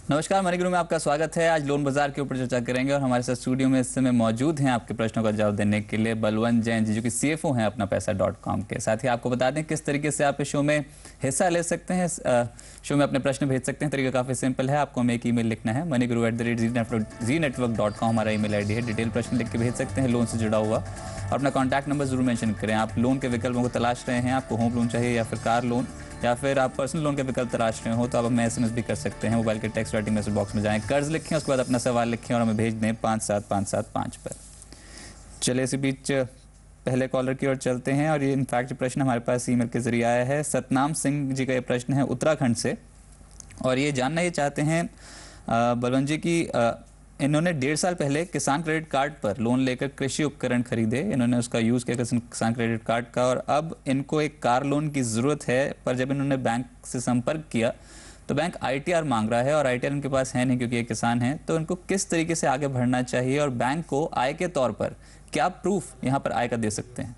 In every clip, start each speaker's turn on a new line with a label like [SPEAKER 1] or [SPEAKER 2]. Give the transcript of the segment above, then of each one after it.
[SPEAKER 1] नमस्कार, मनी गुरु में आपका स्वागत है। आज लोन बाजार के ऊपर चर्चा करेंगे और हमारे साथ स्टूडियो में इस समय मौजूद हैं आपके प्रश्नों का जवाब देने के लिए बलवंत जैन जी, जो कि CFO हैं अपना पैसा.com के। साथ ही आपको बता दें किस तरीके से आप इस शो में हिस्सा ले सकते हैं, शो में अपने प्रश्न भेज सकते हैं। तरीका काफ़ी सिंपल है, आपको हमें एक ईमेल लिखना है moneyguru@zenetwork.com हमारा ईमेल ID है। डिटेल प्रश्न लिख के भेज सकते हैं लोन से जुड़ा हुआ, और अपना कॉन्टैक्ट नंबर जरूर मेंशन करें। आप लोन के विकल्पों को तलाश रहे हैं, आपको होम लोन चाहिए या फिर कार लोन, या फिर आप पर्सनल लोन के विकल्प तलाश रहे हो तो आप हमें SMS भी कर सकते हैं। मोबाइल के टेक्स्ट राइटिंग मैसेज बॉक्स में जाएं, कर्ज लिखें, उसके बाद अपना सवाल लिखें और हमें भेज दें 57575 पर। चलिए इसी बीच पहले कॉलर की ओर चलते हैं, और ये इनफैक्ट प्रश्न हमारे पास ईमेल के जरिए आया है। सतनाम सिंह जी का ये प्रश्न है उत्तराखंड से, और ये जानना ये चाहते हैं बलवंत जी की इन्होंने 1.5 साल पहले किसान क्रेडिट कार्ड पर लोन लेकर कृषि उपकरण खरीदे। इन्होंने उसका यूज़ किया किसान क्रेडिट कार्ड का, और अब इनको एक कार लोन की ज़रूरत है। पर जब इन्होंने बैंक से संपर्क किया तो बैंक ITR मांग रहा है, और ITR इनके पास है नहीं क्योंकि ये किसान हैं। तो इनको किस तरीके से आगे बढ़ना चाहिए, और बैंक को आय के तौर पर क्या प्रूफ यहाँ पर आय का दे सकते हैं?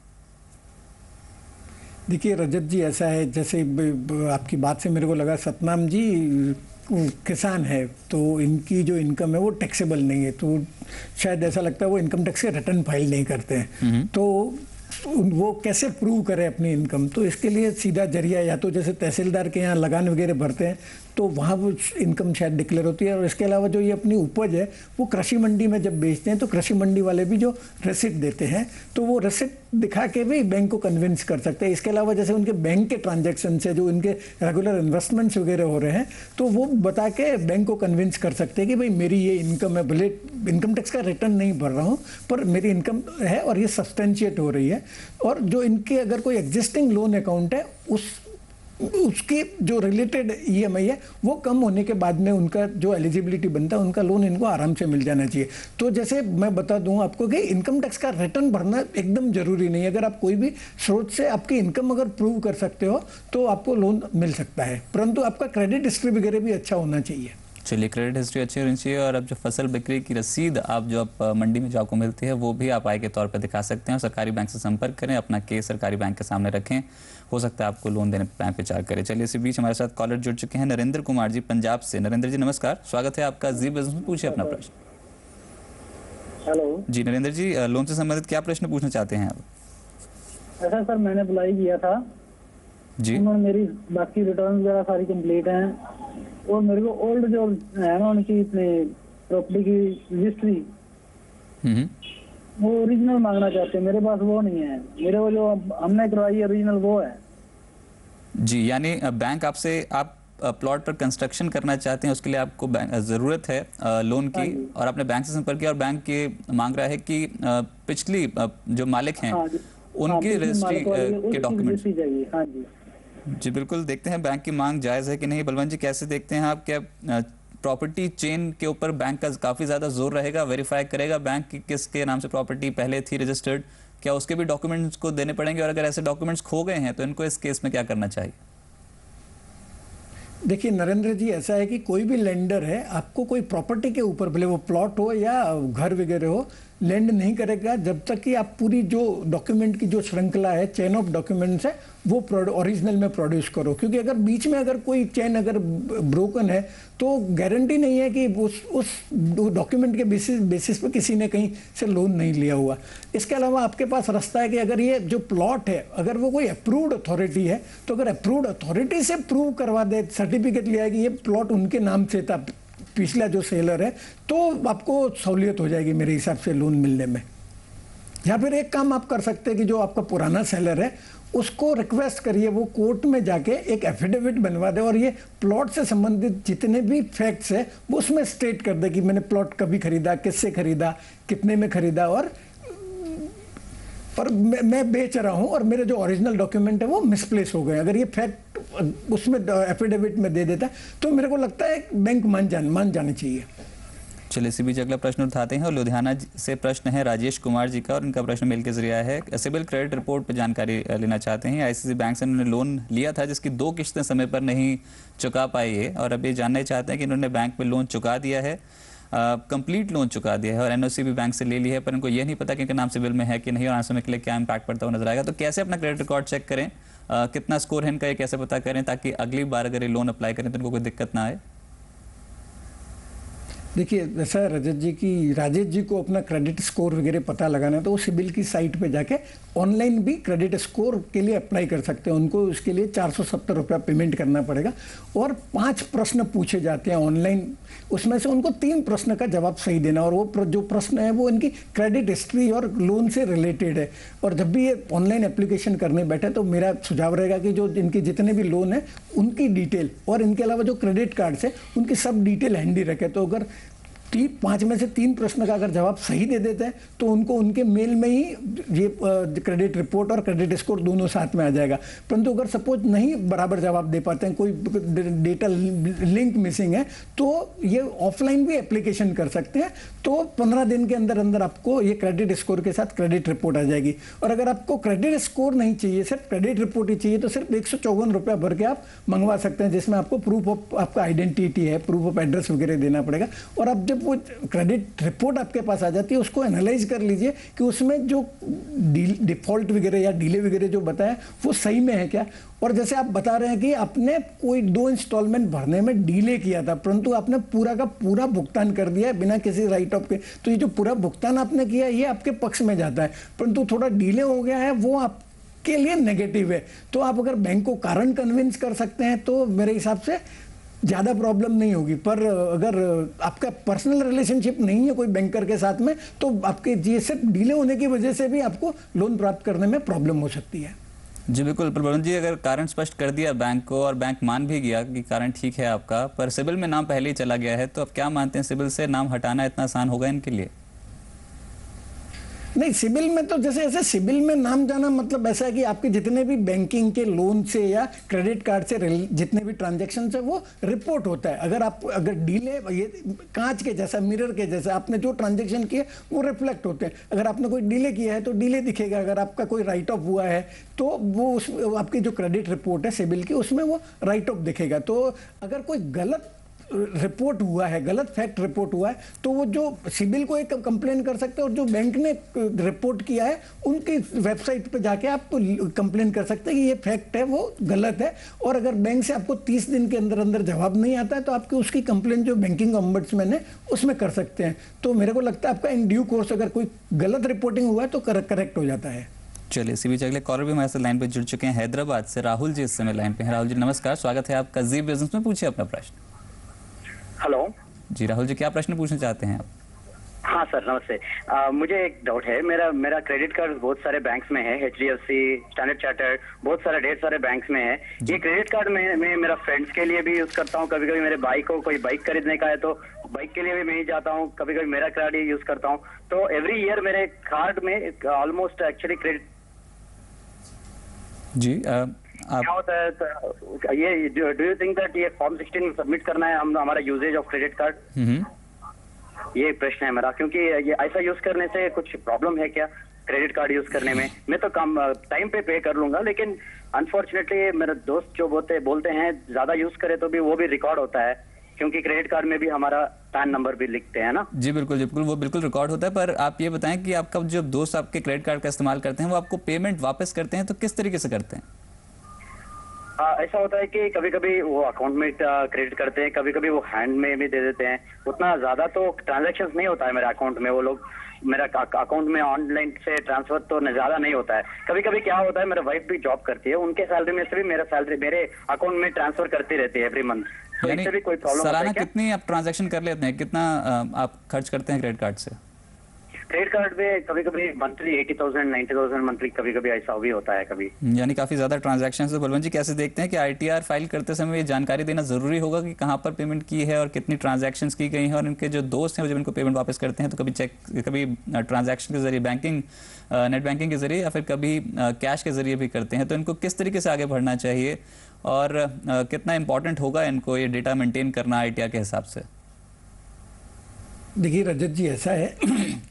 [SPEAKER 2] देखिए रजत जी, ऐसा है जैसे आपकी बात से मेरे को लगा सतनाम जी किसान है, तो इनकी जो इनकम है वो टैक्सेबल नहीं है, तो शायद ऐसा लगता है वो इनकम टैक्स के रिटर्न फाइल नहीं करते हैं। तो वो कैसे प्रूव करें अपनी इनकम? तो इसके लिए सीधा जरिया या तो जैसे तहसीलदार के यहाँ लगान वगैरह भरते हैं तो वहाँ वो इनकम शायद डिक्लेयर होती है। और इसके अलावा जो ये अपनी उपज है वो कृषि मंडी में जब बेचते हैं तो कृषि मंडी वाले भी जो रसीद देते हैं तो वो रसीद दिखा के भी बैंक को कन्विंस कर सकते हैं। इसके अलावा जैसे उनके बैंक के ट्रांजैक्शन से जो इनके रेगुलर इन्वेस्टमेंट्स वगैरह हो रहे हैं तो वो बता के बैंक को कन्विंस कर सकते हैं कि भाई मेरी ये इनकम है, भले इनकम टैक्स का रिटर्न नहीं भर रहा हूँ पर मेरी इनकम है और ये सब्सटेंशिएट हो रही है। और जो इनके अगर कोई एग्जिस्टिंग लोन अकाउंट है उसकी जो रिलेटेड EMI है वो कम होने के बाद में उनका जो एलिजिबिलिटी बनता है उनका लोन इनको आराम से मिल जाना चाहिए। तो जैसे मैं बता दूं आपको कि इनकम टैक्स का रिटर्न भरना एकदम जरूरी नहीं है। अगर आप कोई भी स्रोत से आपकी इनकम अगर प्रूव कर सकते हो तो आपको लोन मिल सकता है, परंतु आपका क्रेडिट हिस्ट्री वगैरह भी अच्छा होना चाहिए।
[SPEAKER 1] चलिए, क्रेडिट हिस्ट्री अच्छी होनी चाहिए, और अब जो फसल बिक्री की रसीद आप जो आप मंडी में जो आपको मिलती है वो भी आप आय के तौर पर दिखा सकते हैं। और सरकारी बैंक से संपर्क करें, अपना केस सरकारी बैंक के सामने रखें, हो सकता है आपको लोन देने पर बैंक विचार करें। चलिए इसी बीच हमारे साथ कॉलर जुड़ चुके हैं नरेंद्र कुमार जी पंजाब से। नरेंद्र जी नमस्कार, स्वागत है आपका जी बिजनेस में, पूछिए अपना प्रश्न।
[SPEAKER 3] हेलो
[SPEAKER 1] जी नरेंद्र जी, लोन से संबंधित क्या प्रश्न पूछना चाहते हैं आप?
[SPEAKER 3] ऐसा सर, मैंने अप्लाई किया था
[SPEAKER 1] जी,
[SPEAKER 3] उन्होंने मेरी बाकी रिटर्न वगैरह सारी कंप्लीट हैं, और मेरे को ओल्ड जो है ना उनकी इतने प्रॉपर्टी की रजिस्ट्री वो ओरिजिनल मांगना चाहते हैं। मेरे पास वो नहीं है, मेरे वो जो हमने करवाई ओरिजिनल वो है।
[SPEAKER 1] जी, यानी बैंक आपसे आप प्लॉट पर कंस्ट्रक्शन करना चाहते हैं, उसके लिए आपको ज़रूरत है लोन की, और आपने बैंक से संपर्क किया और बैंक ये मांग रहा है कि पिछली जो मालिक हैं उनकी रजिस्ट्री के डॉक्यूमेंट्स
[SPEAKER 3] चाहिए। हाँ जी
[SPEAKER 1] जी बिल्कुल, देखते हैं बैंक की मांग जायज़ है कि नहीं। बलवंत जी कैसे देखते हैं आप, क्या प्रॉपर्टी चेन के ऊपर बैंक का काफ़ी ज़्यादा जोर रहेगा? वेरीफाई करेगा बैंक की किसके नाम से प्रॉपर्टी पहले थी रजिस्टर्ड, क्या उसके भी डॉक्यूमेंट्स को देने पड़ेंगे? और अगर ऐसे डॉक्यूमेंट्स खो गए हैं तो इनको इस केस में क्या करना चाहिए?
[SPEAKER 2] देखिए नरेंद्र जी, ऐसा है कि कोई भी लेंडर है आपको कोई प्रॉपर्टी के ऊपर, भले वो प्लॉट हो या घर वगैरह हो, लैंड नहीं करेगा जब तक कि आप पूरी जो डॉक्यूमेंट की जो श्रृंखला है, चेन ऑफ डॉक्यूमेंट्स है, वो ओरिजिनल में प्रोड्यूस करो। क्योंकि अगर बीच में अगर कोई चेन अगर ब्रोकन है तो गारंटी नहीं है कि उस डॉक्यूमेंट के बेसिस पे किसी ने कहीं से लोन नहीं लिया हुआ। इसके अलावा आपके पास रास्ता है कि अगर ये जो प्लॉट है अगर वो कोई अप्रूव्ड अथॉरिटी है तो अगर अप्रूव्ड अथॉरिटी से प्रूव करवा दे, सर्टिफिकेट लिया है कि ये प्लॉट उनके नाम से था, पिछला जो सेलर है, तो आपको सहूलियत हो जाएगी मेरे हिसाब से लोन मिलने में। या फिर एक काम आप कर सकते हैं कि जो आपका पुराना सेलर है उसको रिक्वेस्ट करिए वो कोर्ट में जाके एक एफिडेविट बनवा दे, और ये प्लॉट से संबंधित जितने भी फैक्ट्स है वो उसमें स्टेट कर दे कि मैंने प्लॉट कभी खरीदा, किससे खरीदा, कितने में खरीदा, और मैं बेच रहा हूं और मेरे जो ओरिजिनल डॉक्यूमेंट है वो मिसप्लेस हो गए। अगर ये फैक्ट उसमें एफिडेविट में दे देता है तो मेरे को लगता है बैंक मान जानी चाहिए।
[SPEAKER 1] चलिए इसी बीच अगला प्रश्न उठाते हैं, और लुधियाना से प्रश्न है राजेश कुमार जी का, और इनका प्रश्न मेल के जरिए है। सिविल क्रेडिट रिपोर्ट पर जानकारी लेना चाहते हैं। ICICI बैंक से उन्होंने लोन लिया था जिसकी 2 किस्तें समय पर नहीं चुका पाई है, और अब ये जानना चाहते हैं कि इन्होंने बैंक में लोन चुका दिया है, कंप्लीट लोन चुका दिया है, और NOC भी बैंक से ले ली है, पर इनको ये नहीं पता कि इनके नाम सिविल में है कि नहीं, और आने के लिए क्या इम्पैक्ट पड़ता हुआ नजर आएगा। तो कैसे अपना क्रेडिट रिकॉर्ड चेक करें, कितना स्कोर है इनका, ये कैसे पता करें ताकि अगली बार अगर ये लोन अप्लाई करें तो इनको कोई दिक्कत ना आए?
[SPEAKER 2] देखिए वैसा रजत जी की राजेश जी को अपना क्रेडिट स्कोर वगैरह पता लगाना है तो वो सिबिल की साइट पे जाके ऑनलाइन भी क्रेडिट स्कोर के लिए अप्लाई कर सकते हैं। उनको उसके लिए 470 रुपया पेमेंट करना पड़ेगा और 5 प्रश्न पूछे जाते हैं ऑनलाइन। उसमें से उनको 3 प्रश्न का जवाब सही देना और वो जो प्रश्न है वो इनकी क्रेडिट हिस्ट्री और लोन से रिलेटेड है। और जब भी ये ऑनलाइन एप्लीकेशन करने बैठे तो मेरा सुझाव रहेगा कि जो इनके जितने भी लोन है उनकी डिटेल और इनके अलावा जो क्रेडिट कार्ड्स है उनकी सब डिटेल हैंडी रखे। तो अगर 5 में से 3 प्रश्न का अगर जवाब सही दे देते हैं तो उनको उनके मेल में ही ये क्रेडिट रिपोर्ट और क्रेडिट स्कोर दोनों साथ में आ जाएगा। परंतु अगर सपोज नहीं बराबर जवाब दे पाते हैं, कोई डेटा लिंक मिसिंग है, तो ये ऑफलाइन भी एप्लीकेशन कर सकते हैं। तो 15 दिन के अंदर अंदर आपको ये क्रेडिट स्कोर के साथ क्रेडिट रिपोर्ट आ जाएगी। और अगर आपको क्रेडिट स्कोर नहीं चाहिए, सिर्फ क्रेडिट रिपोर्ट ही चाहिए, तो सिर्फ 154 रुपया भर के आप मंगवा सकते हैं, जिसमें आपको प्रूफ ऑफ आपका आइडेंटिटी है, प्रूफ ऑफ एड्रेस वगैरह देना पड़ेगा। और अब जब वो क्रेडिट रिपोर्ट आपके पास आ जाती है उसको एनालाइज कर लीजिए कि उसमें जो डिफॉल्ट वगैरह या डिले वगैरह जो बताया वो सही में है क्या। और जैसे आप बता रहे हैं कि आपने कोई 2 इंस्टॉलमेंट भरने में डिले किया था परंतु आपने पूरा का पूरा भुगतान कर दिया बिना किसी राइट ऑफ के, तो ये जो पूरा भुगतान आपने किया ये आपके पक्ष में जाता है, परंतु थोड़ा डिले हो गया है वो आप के लिए नेगेटिव है। तो आप अगर बैंक को कारण कन्विंस कर सकते हैं तो मेरे हिसाब से ज़्यादा प्रॉब्लम नहीं होगी। पर अगर आपका पर्सनल रिलेशनशिप नहीं है कोई बैंकर के साथ में तो आपके ये सिर्फ डिले होने की वजह से भी आपको लोन प्राप्त करने में प्रॉब्लम हो सकती है।
[SPEAKER 1] जी बिल्कुल प्रबंधन जी, अगर कारण स्पष्ट कर दिया बैंक को और बैंक मान भी गया कि कारण ठीक है आपका, पर सिबिल में नाम पहले ही चला गया है, तो आप क्या मानते हैं सिबिल से नाम हटाना इतना आसान होगा इनके लिए?
[SPEAKER 2] नहीं, सिबिल में तो जैसे ऐसे सिबिल में नाम जाना मतलब ऐसा है कि आपके जितने भी बैंकिंग के लोन से या क्रेडिट कार्ड से जितने भी ट्रांजैक्शन है वो रिपोर्ट होता है। अगर डिले, ये कांच के जैसा, मिरर के जैसा, आपने जो ट्रांजैक्शन किए वो रिफ्लेक्ट होते हैं। अगर आपने कोई डिले किया है तो डिले दिखेगा, अगर आपका कोई राइट ऑफ हुआ है तो वो उस आपकी जो क्रेडिट रिपोर्ट है सिबिल की उसमें वो राइट ऑफ दिखेगा। तो अगर कोई गलत रिपोर्ट हुआ है, गलत फैक्ट रिपोर्ट हुआ है, तो वो जो सिबिल को एक कंप्लेन कर सकते हैं और जो बैंक ने रिपोर्ट किया है उनकी वेबसाइट पे जाके आप कंप्लेन कर सकते हैं कि ये फैक्ट है वो गलत है। और अगर बैंक से आपको 30 दिन के अंदर अंदर जवाब नहीं आता है तो आपकी उसकी कंप्लेन जो बैंकिंग ओम्बड्समैन है उसमें कर सकते हैं। तो मेरे को लगता है आपका इन ड्यू कोर्स अगर कोई गलत रिपोर्टिंग हुआ है तो करेक्ट हो जाता है।
[SPEAKER 1] चलिए, इसी बीच अगले कॉलर भी हमारे साथ लाइन पे जुड़ चुके हैं। हैदराबाद से राहुल जी इस समय लाइन पे हैं। राहुल जी नमस्कार, स्वागत है आपका जी बिजनेस में, पूछिए अपना प्रश्न।
[SPEAKER 4] हेलो
[SPEAKER 1] जी राहुल जी, क्या प्रश्न पूछना चाहते हैं आप?
[SPEAKER 4] हाँ सर नमस्ते। मुझे एक डाउट है। मेरा क्रेडिट कार्ड बहुत सारे बैंक्स में है, HDFC, स्टैंडर्ड चार्टर्ड, बहुत सारे ढेर सारे बैंक्स में है। ये क्रेडिट कार्ड मैं मेरा फ्रेंड्स के लिए भी यूज करता हूँ, कभी कभी मेरे बाइक को कोई बाइक खरीदने का है तो बाइक के लिए भी मैं ही जाता हूँ, कभी कभी मेरा कार्ड ही यूज करता हूँ। तो एवरी ईयर मेरे कार्ड में ऑलमोस्ट एक्चुअली क्रेडिट
[SPEAKER 1] जी
[SPEAKER 4] क्या होता है तो ये डू यू थिंक दैट ये फॉर्म 16 में सबमिट करना है हमारा यूजेज ऑफ क्रेडिट कार्ड? ये प्रश्न है मेरा, क्योंकि ये ऐसा यूज करने से कुछ प्रॉब्लम है क्या क्रेडिट कार्ड यूज करने में? मैं तो कम टाइम पे कर लूंगा, लेकिन अनफॉर्चुनेटली मेरे दोस्त जो बोलते हैं ज्यादा यूज करे तो भी वो भी रिकॉर्ड होता है, क्योंकि क्रेडिट कार्ड में भी हमारा पैन नंबर भी लिखते हैं ना। जी
[SPEAKER 1] बिल्कुल वो बिल्कुल रिकॉर्ड होता है। पर आप ये बताएं कि आपका जो दोस्त आपके क्रेडिट कार्ड का इस्तेमाल करते हैं वो आपको पेमेंट वापस करते हैं तो किस तरीके से करते हैं?
[SPEAKER 4] ऐसा होता है कि कभी कभी वो अकाउंट में क्रेडिट करते हैं, कभी कभी वो हैंड में भी दे देते हैं। उतना ज्यादा तो ट्रांजैक्शंस नहीं होता है मेरे अकाउंट में, वो लोग मेरा अकाउंट में ऑनलाइन से ट्रांसफर तो ज्यादा नहीं होता है। कभी कभी क्या होता है, मेरा वाइफ भी जॉब करती है, उनके सैलरी में से भी मेरा सैलरी मेरे अकाउंट में ट्रांसफर करती रहती है एवरी मंथ। तो इससे भी कोई प्रॉब्लम
[SPEAKER 1] सालाना कितनी आप ट्रांजैक्शन कर लेते हैं, कितना आप खर्च करते हैं क्रेडिट कार्ड से?
[SPEAKER 4] क्रेडिट कार्ड पे कभी कभी मंथली 80,000 90,000 मंथली, कभी कभी ऐसा भी होता है कभी।
[SPEAKER 1] यानी काफी ज्यादा ट्रांजैक्शन। तो बलवंत जी कैसे देखते हैं कि ITR फाइल करते समय ये जानकारी देना जरूरी होगा कि कहाँ पर पेमेंट की है और कितनी ट्रांजैक्शंस की गई हैं, और इनके जो दोस्त हैं जब इनको पेमेंट वापस करते हैं तो कभी चेक, कभी ट्रांजैक्शन के जरिए, बैंकिंग नेट बैंकिंग के जरिए या फिर कभी कैश के जरिए भी करते हैं, तो इनको किस तरीके से आगे बढ़ना चाहिए और कितना इंपॉर्टेंट होगा इनको ये डेटा मेंटेन करना ITR के हिसाब से?
[SPEAKER 2] देखिए रजत जी, ऐसा है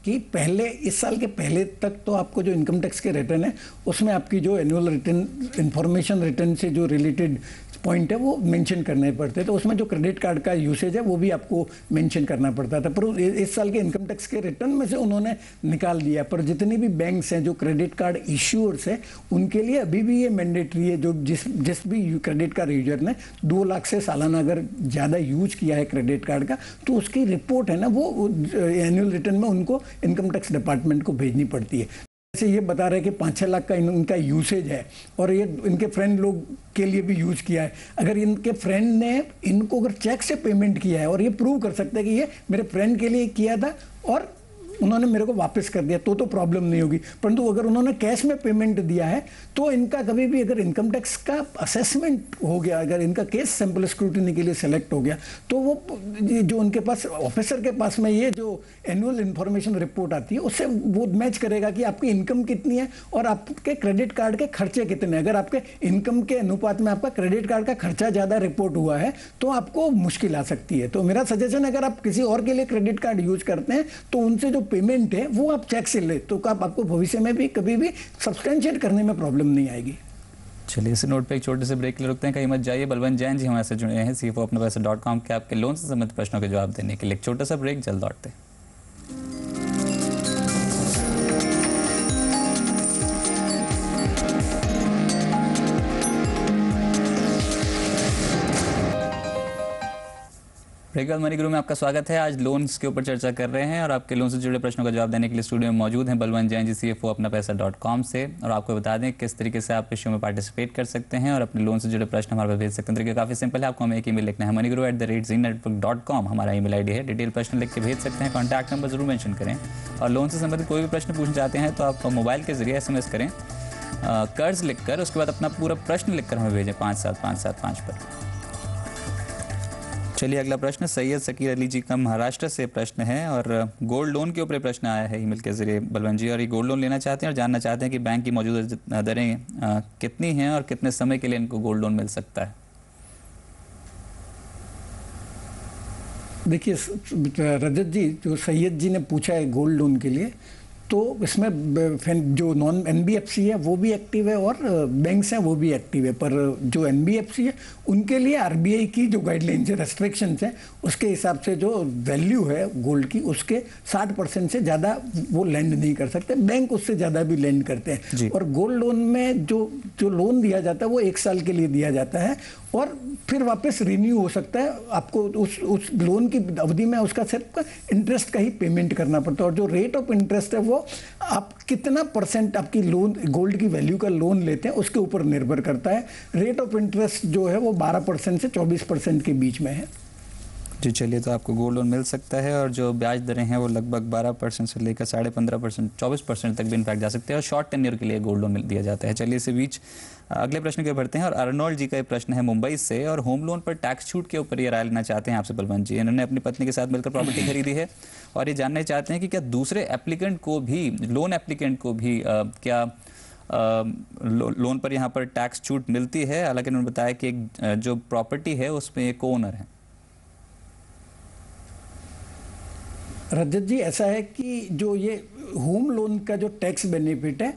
[SPEAKER 2] कि पहले इस साल के पहले तक तो आपको जो इनकम टैक्स के रिटर्न है उसमें आपकी जो एनुअल रिटर्न, इंफॉर्मेशन रिटर्न से जो रिलेटेड पॉइंट है वो मेंशन करने पड़ते हैं। तो उसमें जो क्रेडिट कार्ड का यूसेज है वो भी आपको मेंशन करना पड़ता था, पर इस साल के इनकम टैक्स के रिटर्न में से उन्होंने निकाल दिया। पर जितनी भी बैंक्स हैं जो क्रेडिट कार्ड इश्यूअर्स है उनके लिए अभी भी ये मैंडेटरी है, जो जिस भी क्रेडिट कार्ड यूजर ने 2 लाख से सालाना अगर ज़्यादा यूज किया है क्रेडिट कार्ड का, तो उसकी रिपोर्ट है ना वो एनुअल रिटर्न में उनको इनकम टैक्स डिपार्टमेंट को भेजनी पड़ती है। जैसे ये बता रहे हैं कि 5-6 लाख का इनका यूसेज है और ये इनके फ्रेंड लोग के लिए भी यूज किया है। अगर इनके फ्रेंड ने इनको अगर चेक से पेमेंट किया है और ये प्रूव कर सकते हैं कि ये मेरे फ्रेंड के लिए किया था और उन्होंने मेरे को वापस कर दिया, तो प्रॉब्लम नहीं होगी। परंतु अगर उन्होंने कैश में पेमेंट दिया है तो इनका कभी भी अगर इनकम टैक्स का असेसमेंट हो गया, अगर इनका केस सैंपल स्क्रूटिनी के लिए सेलेक्ट हो गया, तो वो जो उनके पास ऑफिसर के पास में ये जो एनुअल इंफॉर्मेशन रिपोर्ट आती है उससे वो मैच करेगा कि आपकी इनकम कितनी है और आपके क्रेडिट कार्ड के खर्चे कितने हैं। अगर आपके इनकम के अनुपात में आपका क्रेडिट कार्ड का खर्चा ज़्यादा रिपोर्ट हुआ है तो आपको मुश्किल आ सकती है। तो मेरा सजेशन, अगर आप किसी और के लिए क्रेडिट कार्ड यूज करते हैं तो उनसे जो पेमेंट है वो आप चेक से ले, तो आपको भविष्य में भी कभी भी सब्सटेंशिएट करने में प्रॉब्लम नहीं आएगी।
[SPEAKER 1] चलिए इस नोट पे एक छोटे से ब्रेक के लिए रुकते हैं, कहीं मत जाइए। बलवंत जैन जी हमारे साथ जुड़े हैं CFOApnapaisa.com के आपके लोन से संबंधित प्रश्नों के जवाब देने के लिए। एक छोटा सा ब्रेक, जल्द लौटते हैं। ब्रेक मनी गुरु में आपका स्वागत है। आज लोन्स के ऊपर चर्चा कर रहे हैं और आपके लोन से जुड़े प्रश्नों का जवाब देने के लिए स्टूडियो में मौजूद हैं बलवंत जैन जी CFOApnapaisa.com से। और आपको बता दें किस तरीके से आप इस शो में पार्टिसिपेट कर सकते हैं और अपने लोन से जुड़े प्रश्न हमारे पास भेज सकते हैं। तरीका काफ़ी सिंपल है, आपको हमें एक ईमेल लिखना है moneyguru@zenetwork.com हमारा ईमेल आईडी है। डिटेल प्रश्न लिख के भेज सकते हैं, कॉन्टैक्ट नंबर जरूर मेंशन करें। और लोन से संबंधित कोई भी प्रश्न पूछना चाहते हैं तो आप मोबाइल के जरिए SMS करें कर्ज लिखकर, उसके बाद अपना पूरा प्रश्न लिखकर हमें भेजें 57575 पर। चलिए अगला प्रश्न सैयद सकीर अली जी का महाराष्ट्र से प्रश्न है और गोल्ड लोन के ऊपर प्रश्न आया है ईमेल के जरिए बलवंत जी। और ये गोल्ड लोन लेना चाहते हैं और जानना चाहते हैं कि बैंक की मौजूदा दरें कितनी हैं और कितने समय के लिए इनको गोल्ड लोन मिल सकता है।
[SPEAKER 2] देखिए रजत जी, जो सैयद जी ने पूछा है गोल्ड लोन के लिए, तो इसमें जो नॉन NBFC है वो भी एक्टिव है और बैंक्स हैं वो भी एक्टिव है। पर जो NBFC है उनके लिए RBI की जो गाइडलाइंस है, रेस्ट्रिक्शंस है, उसके हिसाब से जो वैल्यू है गोल्ड की उसके 60% से ज़्यादा वो लेंड नहीं कर सकते। बैंक उससे ज़्यादा भी लेंड करते हैं। और गोल्ड लोन में जो लोन दिया जाता है वो 1 साल के लिए दिया जाता है और फिर वापस रिन्यू हो सकता है। आपको उस लोन की अवधि में उसका सिर्फ इंटरेस्ट का ही पेमेंट करना पड़ता है। और जो रेट ऑफ इंटरेस्ट है वो आप कितना % आपकी लोन गोल्ड की वैल्यू का लोन लेते हैं उसके ऊपर निर्भर करता है। रेट ऑफ इंटरेस्ट जो है वो 12% से 24% के बीच में है।
[SPEAKER 1] जी चलिए, तो आपको गोल्ड लोन मिल सकता है और जो ब्याज दरें हैं वो लगभग 12% से लेकर 15.5% 24% तक भी इनफैक्ट जा सकते हैं और शॉर्ट टेन्योर के लिए गोल्ड लोन दिया जाता है। चलिए इसी बीच अगले प्रश्न के बढ़ते हैं और अर्नोल्ड जी का ये प्रश्न है मुंबई से और होम लोन पर टैक्स छूट के ऊपर ये राय लेना चाहते हैं आपसे बलवंत जी। इन्होंने अपनी पत्नी के साथ मिलकर प्रॉपर्टी खरीदी है और ये जानना चाहते हैं कि क्या दूसरे एप्लीकेंट को भी, लोन एप्लीकेंट को भी क्या लोन पर यहाँ पर टैक्स छूट मिलती है। हालांकि उन्होंने बताया कि एक जो प्रॉपर्टी है उसमें एक ओनर है।
[SPEAKER 2] रजत जी, ऐसा है कि जो ये होम लोन का जो टैक्स बेनिफिट है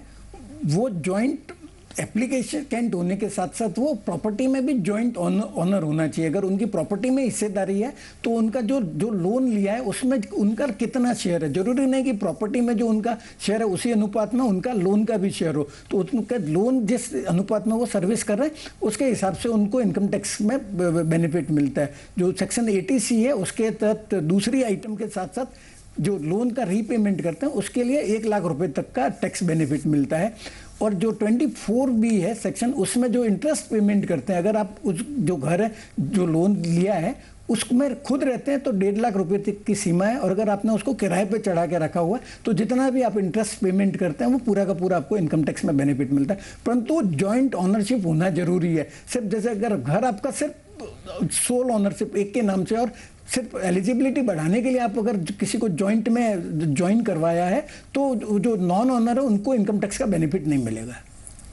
[SPEAKER 2] वो जॉइंट एप्लीकेशन होने के साथ साथ वो प्रॉपर्टी में भी जॉइंट ऑनर होना चाहिए। अगर उनकी प्रॉपर्टी में हिस्सेदारी है तो उनका जो लोन लिया है उसमें उनका कितना शेयर है, जरूरी नहीं कि प्रॉपर्टी में जो उनका शेयर है उसी अनुपात में उनका लोन का भी शेयर हो। तो उनका लोन जिस अनुपात में वो सर्विस कर रहे हैं उसके हिसाब से उनको इनकम टैक्स में बेनिफिट मिलता है। जो सेक्शन 80C है उसके तहत दूसरी आइटम के साथ साथ जो लोन का रीपेमेंट करते हैं उसके लिए 1 लाख रुपए तक का टैक्स बेनिफिट मिलता है। और जो 24B है सेक्शन, उसमें जो इंटरेस्ट पेमेंट करते हैं, अगर आप उस जो घर है जो लोन लिया है उसमें खुद रहते हैं तो 1.5 लाख रुपए तक की सीमा है। और अगर आपने उसको किराए पे चढ़ा के रखा हुआ है तो जितना भी आप इंटरेस्ट पेमेंट करते हैं वो पूरा का पूरा आपको इनकम टैक्स में बेनिफिट मिलता है। परंतु जॉइंट ऑनरशिप होना जरूरी है। सिर्फ जैसे अगर घर आपका सिर्फ सोल ऑनरशिप एक के नाम से और सिर्फ एलिजिबिलिटी बढ़ाने के लिए आप अगर किसी को जॉइंट में ज्वाइन करवाया है तो जो नॉन ऑनर है उनको इनकम टैक्स का बेनिफिट नहीं मिलेगा।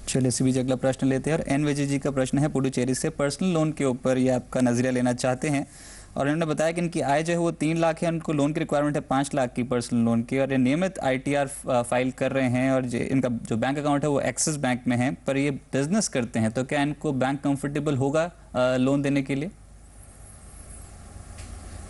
[SPEAKER 1] चलिए इसी बीच अगला प्रश्न लेते हैं और NVG जी का प्रश्न है पुडुचेरी से। पर्सनल लोन के ऊपर ये आपका नजरिया लेना चाहते हैं और इन्होंने बताया कि इनकी आय जो है वो 3 लाख है, उनको लोन की रिक्वायरमेंट है 5 लाख की पर्सनल लोन की, और ये नियमित ITR फाइल कर रहे हैं, और इनका जो बैंक अकाउंट है वो एक्सिस बैंक में है, पर ये बिजनेस करते हैं, तो क्या इनको बैंक कंफर्टेबल होगा लोन देने के लिए?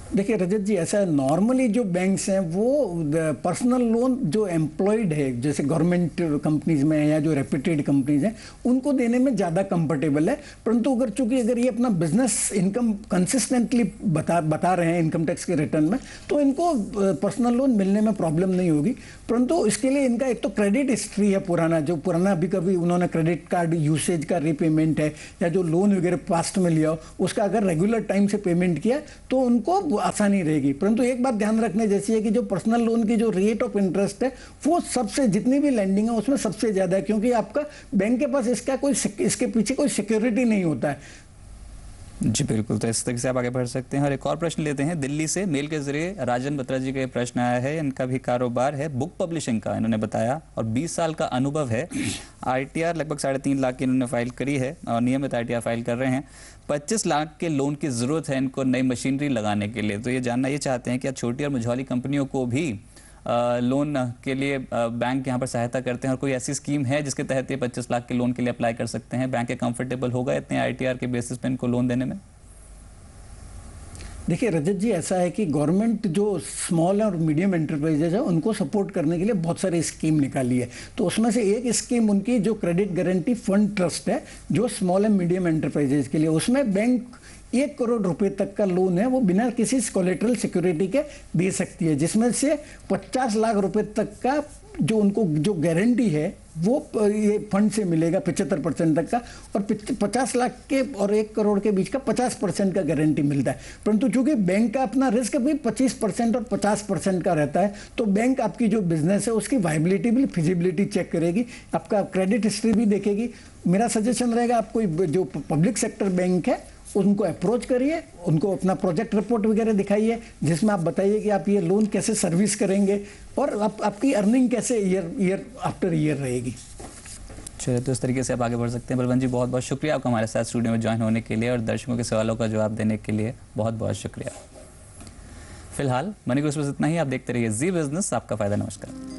[SPEAKER 2] देखिए रजत जी, ऐसा है नॉर्मली जो बैंक्स हैं वो पर्सनल लोन जो एम्प्लॉयड है जैसे गवर्नमेंट कंपनीज में या जो रेप्यूटेड कंपनीज हैं उनको देने में ज़्यादा कंफर्टेबल है। परंतु अगर चूंकि अगर ये अपना बिजनेस इनकम कंसिस्टेंटली बता रहे हैं इनकम टैक्स के रिटर्न में, तो इनको पर्सनल लोन मिलने में प्रॉब्लम नहीं होगी। परंतु इसके लिए इनका एक तो क्रेडिट हिस्ट्री है पुराना अभी कभी उन्होंने क्रेडिट कार्ड यूसेज का रीपेमेंट है या जो लोन वगैरह पास्ट में लिया हो उसका अगर रेगुलर टाइम से पेमेंट किया तो उनको आसानी रहेगी। परंतु एक बात ध्यान रखने जैसी है कि जो पर्सनल लोन की जो रेट ऑफ इंटरेस्ट है वो सबसे जितनी भी लैंडिंग है उसमें सबसे ज़्यादा है, क्योंकि आपका बैंक के पास इसके पीछे कोई सिक्योरिटी नहीं होता है।
[SPEAKER 1] जी बिल्कुल, तो इस तरीके से आप आगे बढ़ सकते हैं। और एक और प्रश्न लेते हैं दिल्ली से, मेल के जरिए राजन बत्रा जी का प्रश्न आया है। इनका भी कारोबार है बुक पब्लिशिंग का, इन्होंने बताया, और 20 साल का अनुभव है। ITR लगभग 3.5 लाख की इन्होंने फाइल करी है और नियमित ITR फाइल कर रहे हैं। 25 लाख के लोन की ज़रूरत है इनको नई मशीनरी लगाने के लिए। तो ये जानना ये चाहते हैं कि छोटी और मझौली कंपनियों को भी लोन के लिए बैंक यहाँ पर सहायता करते हैं, और कोई ऐसी स्कीम है जिसके तहत ये 25 लाख के लोन के लिए अप्लाई कर सकते हैं? बैंक के कंफर्टेबल होगा इतने ITR के बेसिस पे इनको लोन देने में?
[SPEAKER 2] देखिए रजत जी, ऐसा है कि गवर्नमेंट जो स्मॉल और मीडियम एंटरप्राइजेज है उनको सपोर्ट करने के लिए बहुत सारी स्कीम निकाली है। तो उसमें से एक स्कीम उनकी जो क्रेडिट गारंटी फंड ट्रस्ट है जो स्मॉल एंड मीडियम एंटरप्राइजेज के लिए, उसमें बैंक 1 करोड़ रुपए तक का लोन है वो बिना किसी कोलेटरल सिक्योरिटी के दे सकती है, जिसमें से 50 लाख रुपए तक का जो उनको जो गारंटी है वो ये फंड से मिलेगा 75% तक का, और 50 लाख के और 1 करोड़ के बीच का 50% का गारंटी मिलता है। परंतु चूंकि बैंक का अपना रिस्क भी 25% और 50% का रहता है, तो बैंक आपकी जो बिजनेस है उसकी वायबिलिटी भी फिजिबिलिटी चेक करेगी, आपका क्रेडिट हिस्ट्री भी देखेगी। मेरा सजेशन रहेगा आप कोई जो पब्लिक सेक्टर बैंक है उनको अप्रोच करिए, उनको अपना प्रोजेक्ट रिपोर्ट वगैरह दिखाइए जिसमें आप बताइए कि आप ये लोन कैसे सर्विस करेंगे और आपकी अर्निंग कैसे ईयर आफ्टर ईयर रहेगी।
[SPEAKER 1] चलिए, तो इस तरीके से आप आगे बढ़ सकते हैं। बलवंत जी, बहुत बहुत शुक्रिया आपका हमारे साथ स्टूडियो में ज्वाइन होने के लिए और दर्शकों के सवालों का जवाब देने के लिए बहुत बहुत शुक्रिया। फिलहाल मनी ग्रुप बस इतना ही। आप देखते रहिए जी बिजनेस, आपका फायदा। नमस्कार।